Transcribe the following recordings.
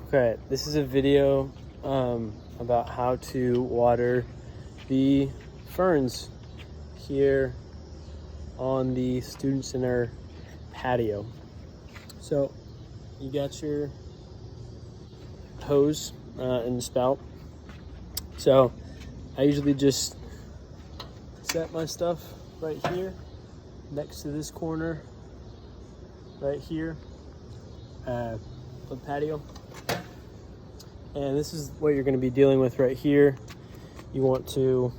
Okay, this is a video about how to water the ferns here on the Student Center patio. So you got your hose and the spout. So I usually just set my stuff right here next to this corner right here of the patio. And this is what you're going to be dealing with right here. You want to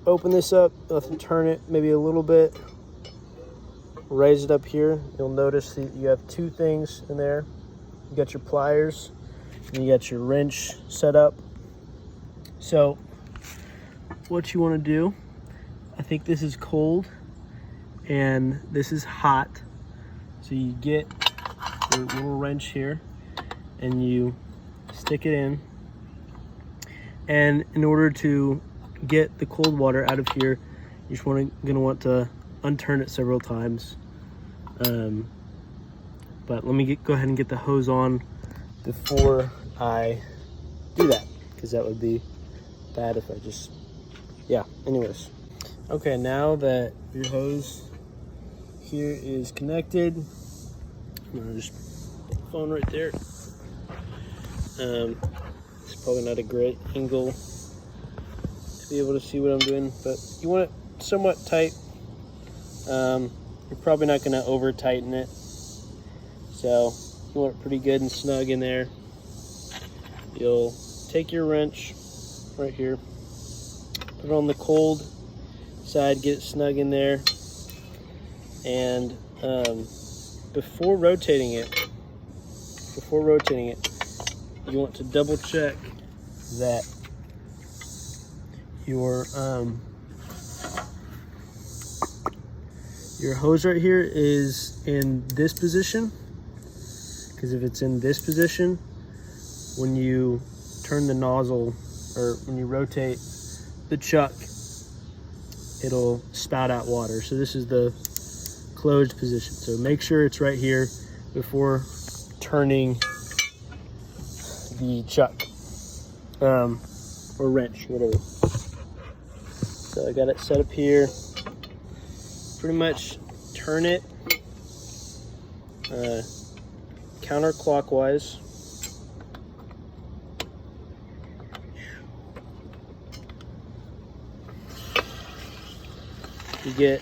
open this up, turn it maybe a little bit, raise it up here. You'll notice that you have two things in there. You got your pliers and you got your wrench set up. So what you want to do, I think this is cold and this is hot. So you get your little wrench here and you stick it in, and in order to get the cold water out of here, you're just gonna want to unturn it several times. But let me go ahead and get the hose on before I do that, because that would be bad if I just, anyways. Okay, now that your hose here is connected, I'm gonna just put the phone right there. It's probably not a great angle to be able to see what I'm doing, but you want it somewhat tight. You're probably not going to over tighten it, so you want it pretty good and snug in there. You'll take your wrench right here, put it on the cold side, get it snug in there, and before rotating it, you want to double check that your hose right here is in this position, because if it's in this position, when you turn the nozzle or when you rotate the chuck, it'll spout out water. So this is the closed position. So make sure it's right here before turning the chuck or wrench, whatever. So I got it set up here. Pretty much turn it counterclockwise. You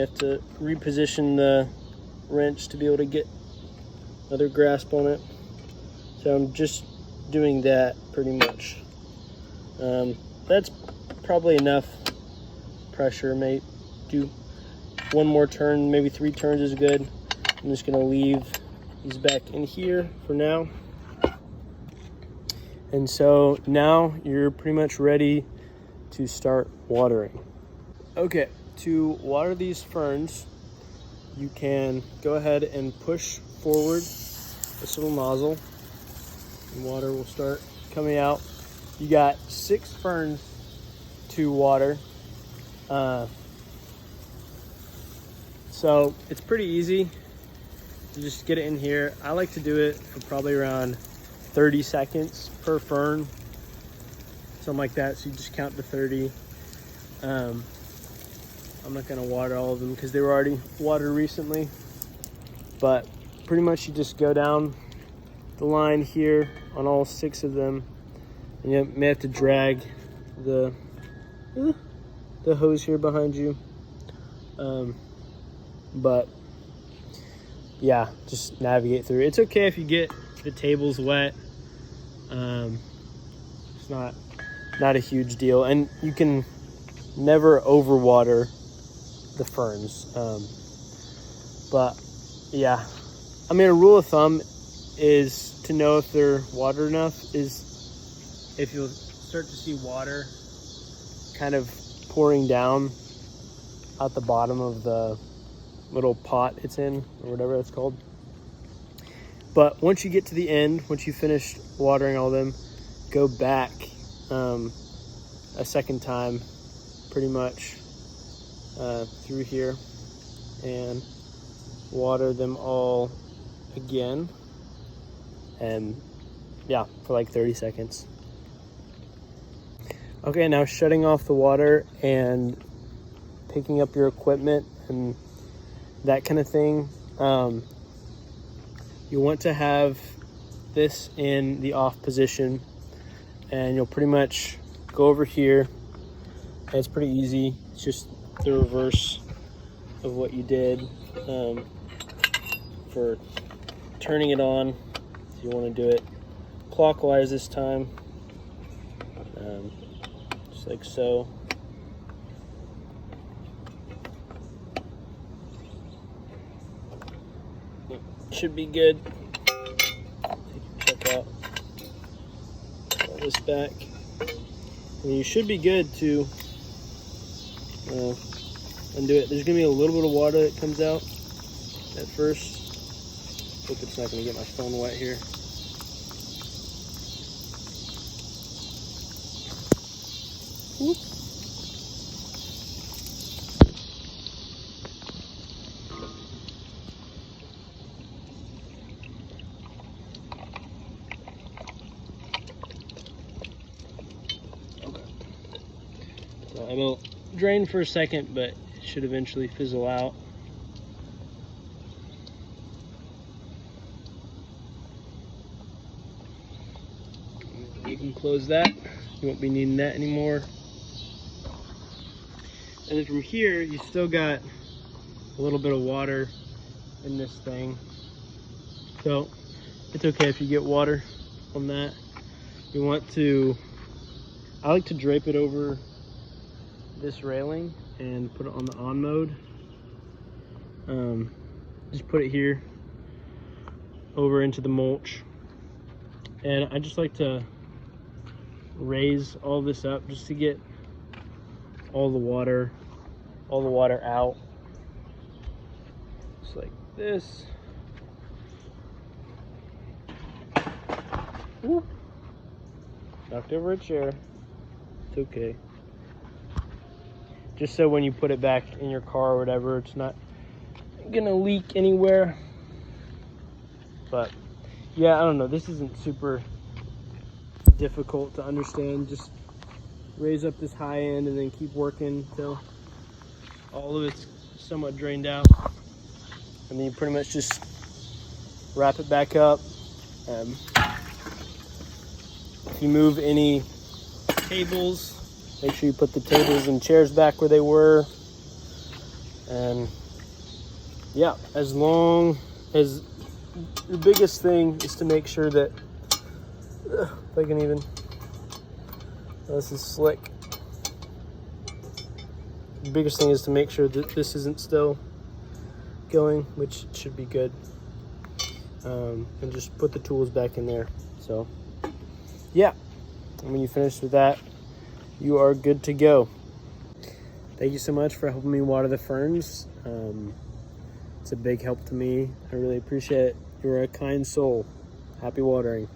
have to reposition the wrench to be able to get another grasp on it. So I'm just doing that pretty much. That's probably enough pressure. May do one more turn, maybe 3 turns is good. I'm just gonna leave these back in here for now. And so now you're pretty much ready to start watering. Okay, to water these ferns, you can go ahead and push forward this little nozzle and water will start coming out. You got 6 ferns to water. So it's pretty easy. You just get it in here. I like to do it for probably around 30 seconds per fern, something like that. So you just count to 30. I'm not gonna water all of them because they were already watered recently, but pretty much you just go down the line here on all 6 of them, and you may have to drag the hose here behind you, but yeah, just navigate through. It's okay if you get the tables wet. It's not a huge deal, and you can never overwater the ferns. But yeah, I mean, a rule of thumb is to know if they're watered enough is if you'll start to see water kind of pouring down out the bottom of the little pot it's in, or whatever that's called. But once you get to the end, once you finish watering all of them, go back a second time pretty much through here and water them all again. and yeah, for like 30 seconds. Okay, now shutting off the water and picking up your equipment and that kind of thing. You want to have this in the off position, and you'll pretty much go over here, and it's pretty easy. It's just the reverse of what you did for turning it on. So you want to do it clockwise this time, just like so. Should be good. Check out all this back, and you should be good to undo it. There's gonna be a little bit of water that comes out at first. Hope it's not gonna get my phone wet here. Whoop. So it'll drain for a second, but it should eventually fizzle out. You can close that. You won't be needing that anymore. And then from here, you still got a little bit of water in this thing. So it's okay if you get water on that. You want to, I like to drape it over this railing and put it on the on mode. Just put it here over into the mulch, and I just like to raise all this up just to get all the water out, just like this. Woo. Knocked over a chair. It's okay. Just so when you put it back in your car or whatever, it's not gonna leak anywhere. But yeah, I don't know, this isn't super difficult to understand. Just raise up this high end and then keep working until all of it's somewhat drained out, and then you pretty much just wrap it back up. If you move any tables, make sure you put the tables and chairs back where they were. And yeah, as long as, the biggest thing is to make sure that, if I can even, this is slick. The biggest thing is to make sure that this isn't still going, which should be good. And just put the tools back in there. So yeah, and when you finish with that, you are good to go. Thank you so much for helping me water the ferns. It's a big help to me. I really appreciate it. You're a kind soul. Happy watering.